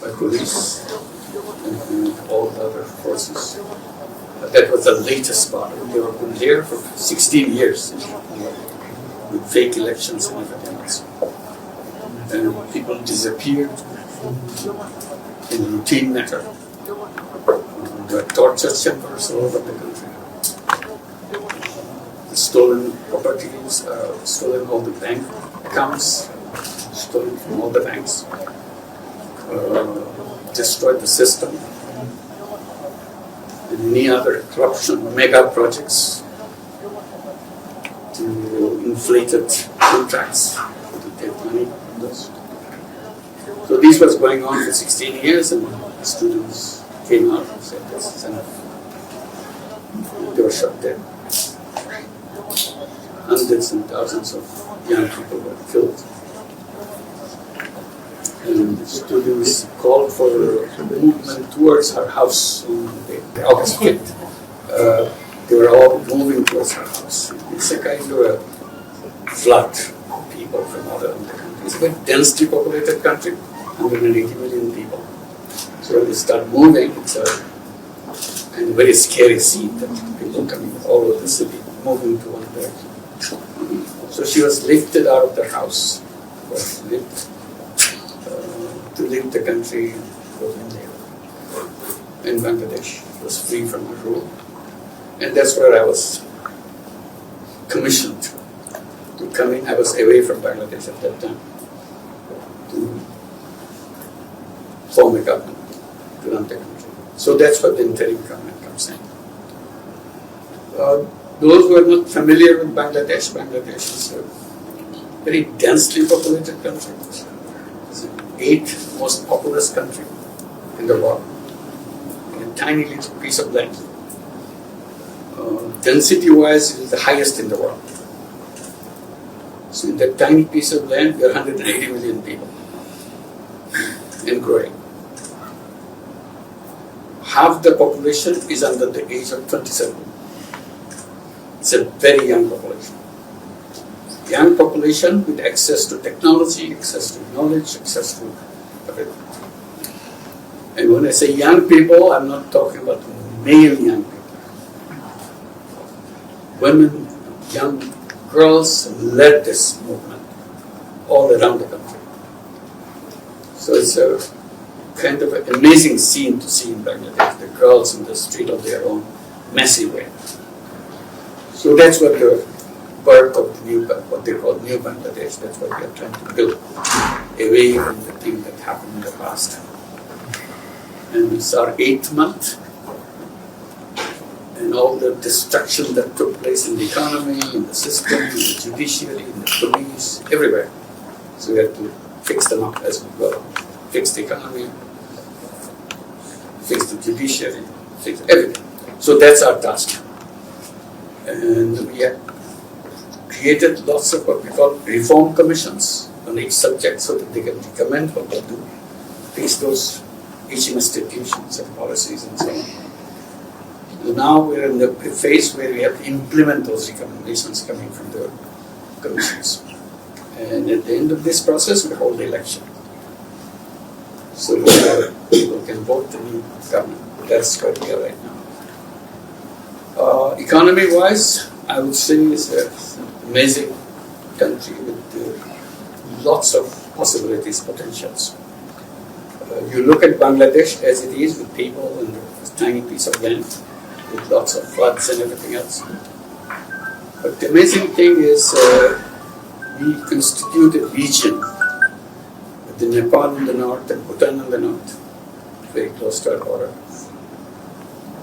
by police and all the other forces. That was the latest part. They were there for 16 years with fake elections and everything else. And people disappeared in routine matter. There were torture chambers all over the country. Stolen properties, stolen all the bank accounts, stolen from all the banks, destroyed the system, and any other corruption, mega projects, to inflated contracts to take money from those. So this was going on for 16 years, and the students came out and said, "This is enough." They were shot dead. Hundreds and thousands of young people were killed. And the students called for a movement towards her house on August 5th. They were all moving towards her house. It's a kind of a flood of people from all around the country. It's a very densely populated country, 180 million people. So when they start moving, it's a kind of very scary scene that people coming all over the city, moving to one direction. So she was lifted out of the house, to leave the country in Bangladesh. She was free from her rule. And that's where I was commissioned to come in. I was away from Bangladesh at that time to form a government, to run the country. So that's what the interim government comes in. Those who are not familiar with Bangladesh, Bangladesh is a very densely populated country. It's the 8th most populous country in the world, in a tiny little piece of land. Density-wise, it is the highest in the world. So in that tiny piece of land, there are 180 million people, and growing. Half the population is under the age of 27. It's a very young population. Young population with access to technology, access to knowledge, access to everything. And when I say young people, I'm not talking about male young people. Women, young girls led this movement all around the country. So it's a kind of an amazing scene to see in Bangladesh, the girls in the street of their own massive way. So that's what the birth of the new, what they call New Bangladesh, that's what we are trying to build, away from the thing that happened in the past. And it's our 8th month, and all the destruction that took place in the economy, in the system, in the judiciary, in the police, everywhere. So we have to fix them up as we go. Fix the economy, fix the judiciary, fix everything. So that's our task. And we have created lots of what we call reform commissions on each subject so that they can recommend what they do, fix those each institutions and policies and so on. And now we're in the phase where we have to implement those recommendations coming from the commissions. And at the end of this process, we hold the election. So people can vote the new government. That's where we are right now. Economy-wise, I would say it's an amazing country with lots of possibilities, potentials. You look at Bangladesh as it is, with people and a tiny piece of land, with lots of floods and everything else. But the amazing thing is we constitute a region with the Nepal in the north and Bhutan in the north, very close to our border,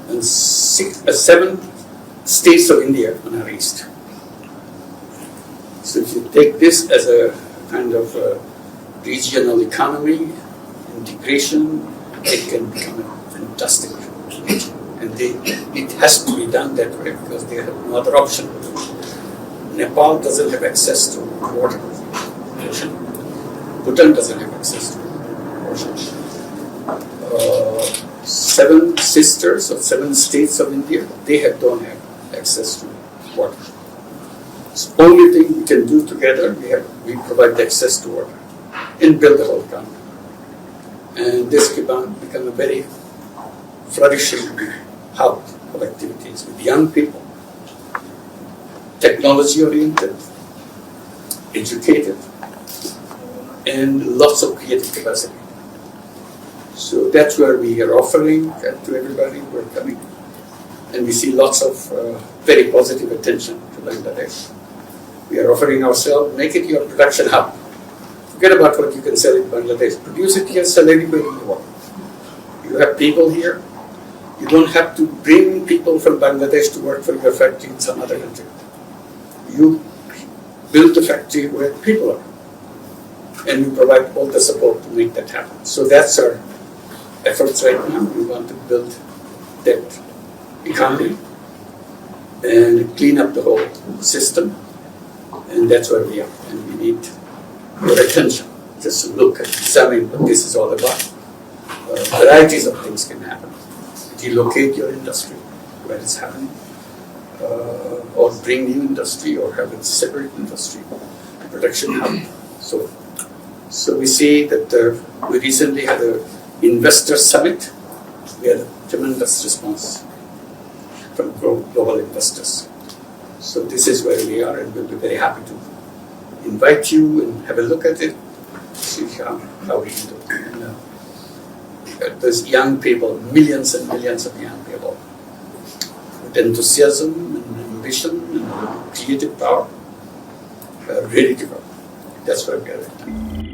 and 7 states of India on our east. So if you take this as a kind of regional economy, integration, it can become a fantastic region. And it has to be done that way because they have no other option. Nepal doesn't have access to water, ocean. Bhutan doesn't have access to ocean. 7 sisters or 7 states of India, don't have access to water. So only thing we can do together, we provide the access to water and build the whole country. And this become a very flourishing hub of activities with young people, technology-oriented, educated, and lots of creative capacity. So that's where we are offering to everybody who are coming. And we see lots of very positive attention to Bangladesh. We are offering ourselves, make it your production hub. Forget about what you can sell in Bangladesh. Produce it here, sell anywhere in the world. You have people here. You don't have to bring people from Bangladesh to work for your factory in some other country. You build the factory where people are. And you provide all the support to make that happen. So that's our efforts right now. We want to build that economy and clean up the whole system. And that's where we are. And we need your attention. Just to look and examine what this is all about. Varieties of things can happen. Relocate your industry where it's happening. Or bring new industry or have a separate industry, production hub. So we see that we recently had an investor summit. We had a tremendous response from global investors. So this is where we are, and we'll be very happy to invite you and have a look at it, see how we can do it. There's young people, millions and millions of young people with enthusiasm and ambition and creative power, ready to go. That's where we are at.